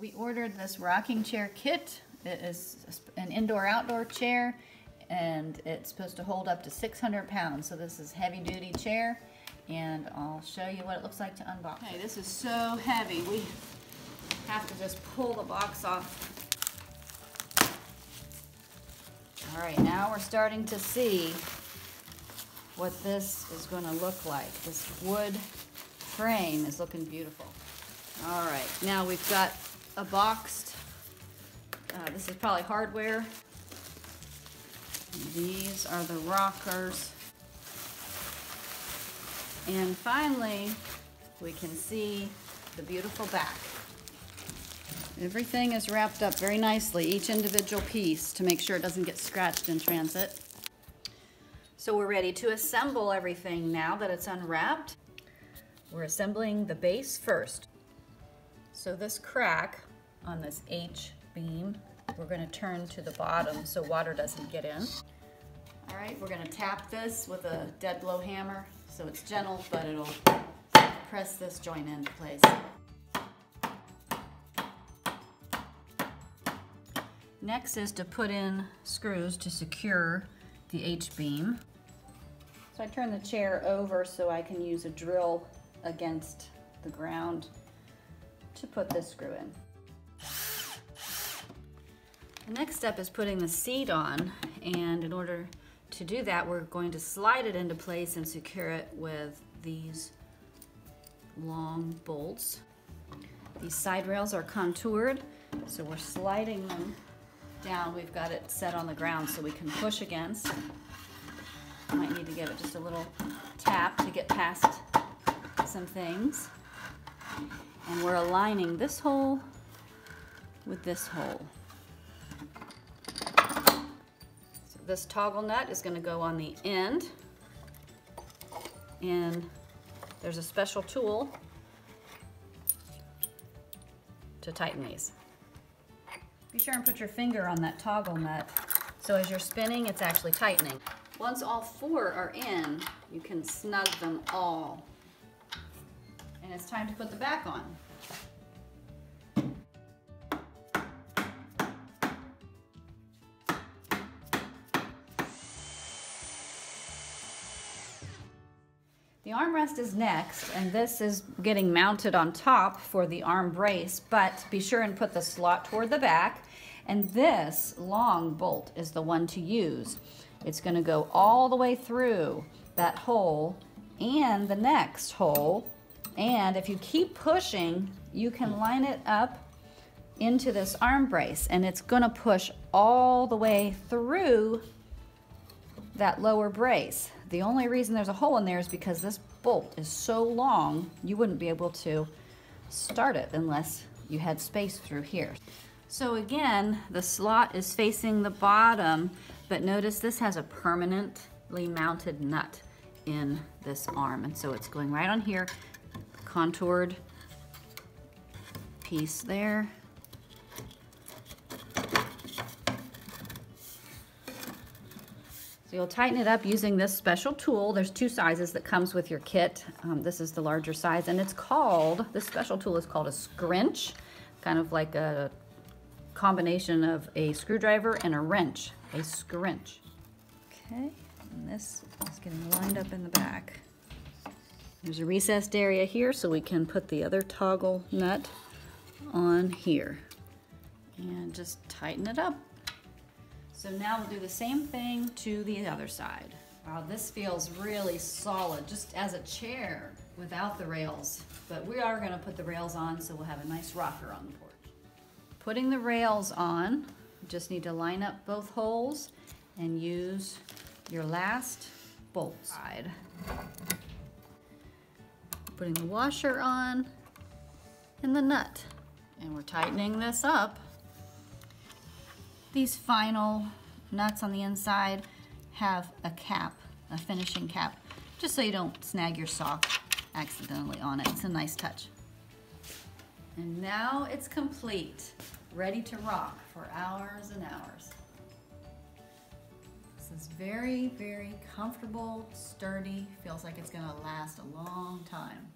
We ordered this rocking chair kit. It is an indoor-outdoor chair, and it's supposed to hold up to 600 pounds. So this is heavy-duty chair, and I'll show you what it looks like to unbox. Okay, this is so heavy. We have to just pull the box off. All right, now we're starting to see what this is going to look like. This wood frame is looking beautiful. All right, now we've got a boxed, this is probably hardware. These are the rockers. And finally, we can see the beautiful back. Everything is wrapped up very nicely, each individual piece, to make sure it doesn't get scratched in transit. So we're ready to assemble everything now that it's unwrapped. We're assembling the base first. So this crack on this H-beam, we're going to turn to the bottom so water doesn't get in. All right, we're going to tap this with a dead blow hammer so it's gentle, but it'll press this joint into place. Next is to put in screws to secure the H-beam. So I turn the chair over so I can use a drill against the ground to put this screw in. The next step is putting the seat on, and in order to do that, we're going to slide it into place and secure it with these long bolts. These side rails are contoured, so we're sliding them down. We've got it set on the ground so we can push against. Might need to give it just a little tap to get past some things. And we're aligning this hole with this hole. So this toggle nut is going to go on the end, and there's a special tool to tighten these. Be sure and put your finger on that toggle nut so as you're spinning, it's actually tightening. Once all four are in, you can snug them all. And it's time to put the back on. The armrest is next, and this is getting mounted on top for the arm brace, but be sure and put the slot toward the back, and this long bolt is the one to use. It's going to go all the way through that hole and the next hole, and if you keep pushing, you can line it up into this arm brace, and it's going to push all the way through that lower brace. The only reason there's a hole in there is because this bolt is so long, you wouldn't be able to start it unless you had space through here. So again, the slot is facing the bottom, but notice this has a permanently mounted nut in this arm, and so it's going right on here, contoured piece there. So you'll tighten it up using this special tool. There's two sizes that comes with your kit. This is the larger size, and it's called, this special tool is called a scrunch, kind of like a combination of a screwdriver and a wrench, a scrunch. Okay, and this is getting lined up in the back. There's a recessed area here so we can put the other toggle nut on here and just tighten it up. So now we'll do the same thing to the other side. Wow, this feels really solid, just as a chair without the rails. But we are gonna put the rails on so we'll have a nice rocker on the porch. Putting the rails on, you just need to line up both holes and use your last bolt side. Putting the washer on and the nut. And we're tightening this up. These final nuts on the inside have a cap, a finishing cap, just so you don't snag your sock accidentally on it. It's a nice touch. And now it's complete, ready to rock for hours and hours. This is very, very comfortable, sturdy, feels like it's gonna last a long time.